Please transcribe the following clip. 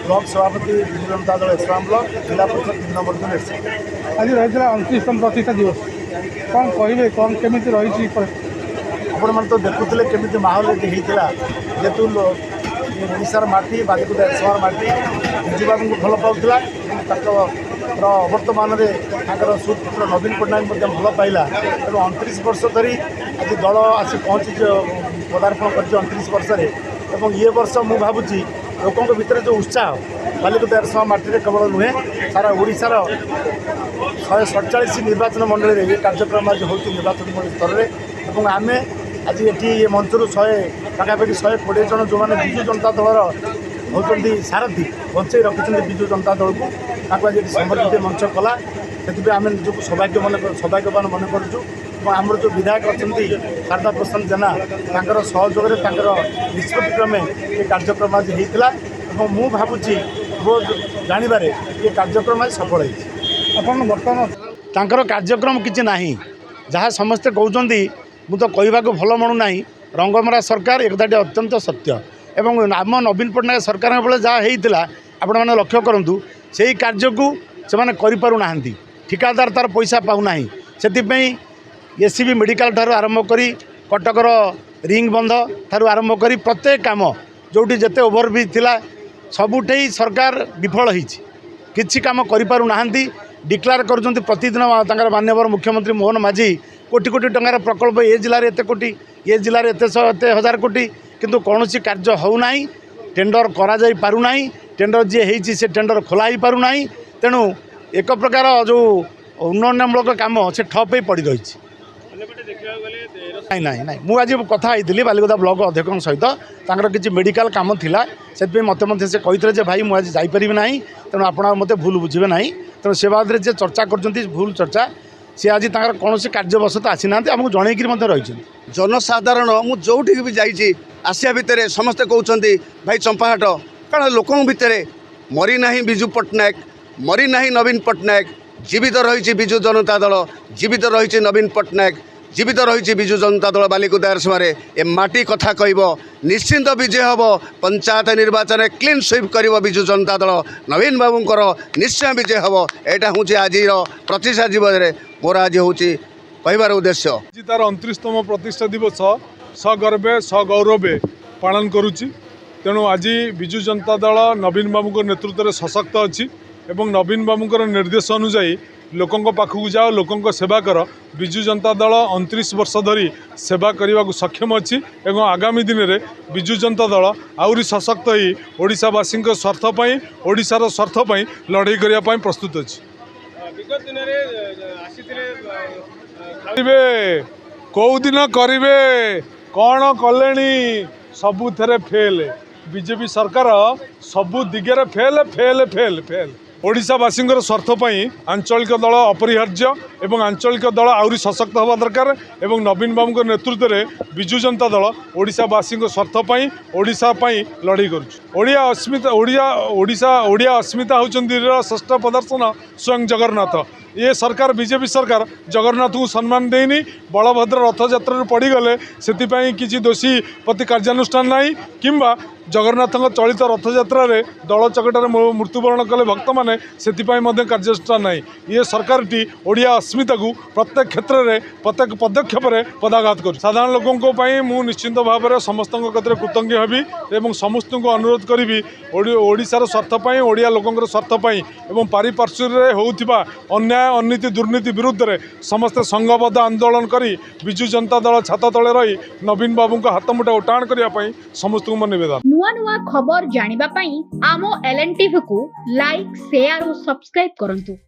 Block सभापति Biju Janata Dal एसवाम block जिला परिषद 3 नंबर जोन एस आज रही 29तम प्रतिष्ठा दिवस कौन कहे कौन केमी रही आपण मैंने तो देखुले केमी माहौल होता जेहतु ओडार माटी बालीकुदा एसवार माटी विजु बाबू को भल पाला अवर्तमान सुपुत्र नवीन पट्टनायक भल पाइला तेणु 29 वर्ष धरी आज दल आसी पहुँची पदार्पण कर 29 वर्ष एवं ये वर्ष मु भावुची लोकों भितर जो उत्साह बालीकुदा एरसमा माटी केवल नुहे सारा ओडार 147 निर्वाचन मंडल में ये कार्यक्रम आज होती निर्वाचन मंडल स्तर में आम आज ये मंचर 100 पाखापाखि 120 जन जो मैंने विजु जनता दलर होती सारथी बंचे रखिंट विजु जनता दल को आज समर्पित मंच कला से आम निजक सौभाग्यवान मन करूँ आमर जो विधायक अच्छा शारदा प्रसाद जेना सहयोग निष्पत्ति क्रमे ये कार्यक्रम आज होता मु भावुची मो जानवर ये कार्यक्रम आज सफल हो बर्तमान कार्यक्रम किसी ना जहाँ समस्ते कहते मुझे कहवाक भल मणुना रंगमरा सरकार एक कथाटी अत्यंत सत्य एवं आम नवीन पट्टनायक सरकार बेले जहाँ होता आपण मैंने लक्ष्य करूँ से कार्य को से करूना ठिकादार तार पैसा पाऊना से एससीबी मेडिकल ठार आरंभ कर कटकर रिंग बंध ठार आरंभ कर प्रत्येक काम जोटी जिते ओभरब्रिज थिला सबुठे सरकार विफल होती काम करूना डिक्लेयर कर प्रतिदिन माननीय मुख्यमंत्री मोहन माझी कोटी कोटी टंकार प्रकल्प ए जिले में एत कोटी ये जिले में एत हजार कोटी किंतु कौन कार्य होना टेंडर करा पारुना टेंडर जी होती से टेंडर खोला ही पारुना तेणु एक प्रकार जो उन्नयनमूलक काम से ठप ही पड़ रही ना मुझे कथा होती बालीकुदा ब्लॉक अध्यक्ष सहित किसी मेडिकल काम थिला से मत से कहते भाई मुझे जापरि ना तेणु आप मत भूल बुझे ना तेणु से बाद जे चर्चा कर भूल चर्चा सी आज कौन कार्यवशत आसी ना आमको जनईकि रही जनसाधारण मु जोठी भी जाइए आसिया भितर समस्ते कहते भाई चंपाहाट कारण लोकों भितर मरी ना विजु पट्टनायक मरी ना नवीन पट्टनायक जीवित रही विजु जनता दल जीवित रही नवीन पट्टनायक जीवित रही विजु जनता दल बालीकुदा एरसमा ए माटी कथा कह निश्चिंत विजय हम पंचायत निर्वाचन क्लीन स्वीप कर विजु जनता दल नवीन बाबूंकर निश्चय विजय हम यहाँ हूँ आज प्रतिष्ठा जीवन में मोर आज हूँ कहबार उद्देश्य आज तार 29तम प्रतिष्ठा दिवस सगर्वे सगौरवे पालन करुच्ची तेणु आज विजु जनता दल नवीन बाबू नेतृत्व में सशक्त अच्छी एवं नवीन बाबूंकर निर्देश अनुजाई लोकों पाखक जाओ लोकों सेवा कर विजु जनता दल 29 वर्ष धरी सेवा करने को सक्षम अच्छी एवं आगामी दिन में विजु जनता दल आउरी सशक्त ही ओडिशावासी स्वार्थपाई ओडिशार स्वार्थपाई लड़ाई करने प्रस्तुत अच्छी कौ दिन करेंगे कौन कले सबुथे फेल बीजेपी सरकार सबु दिगरे फेल फेल फेल फेल ओडिशावासी स्वार्थपाई आंचलिक दल अपरिहार्य एवं आंचलिक दल आउरी सशक्त हवा दरकार एवं नवीन बाबू नेतृत्व में विजु जनता दल ओडिशावासी स्वार्थपाई ओडिशापाई लड़ाई करुआ अस्मिता ओडिया अस्मिता होती श्रेष्ठ प्रदर्शन स्वयं जगन्नाथ ये सरकार बीजेपी सरकार जगन्नाथ को सम्मान देनी बलभद्र रथ यात्रा पड़गले से किसी दोषी प्रति कार्यानुष्ठान ना किंबा जगन्नाथ चलित रथ यात्रा दल चकटार मृत्युवरण कले भक्त मैंने से कार्यानुष्ठान ना ये सरकार टी ओडिया अस्मिता को प्रत्येक क्षेत्र में प्रत्येक पदक्षेप पदाघात कर साधारण लोकों मु निश्चिंत भाव में समस्त कृतज्ञ हेबी और समस्त को अनुरोध करी ओडिशार स्वार्थपाई ओडिया लोकों स्वार्थपाई और पारिपार्श्व होता अन्याय अनीति दुर्नीति विरुद्ध में समस्ते संघबद्ध आंदोलन करी विजु जनता दल छात तले रही नवीन बाबू का हाथ मुठा उठाण करने समस्त को निवेदन नुआ नुआ खबर जानिबा पई आमो एलएन टीवी को लाइक शेयर और सब्सक्राइब करंतु।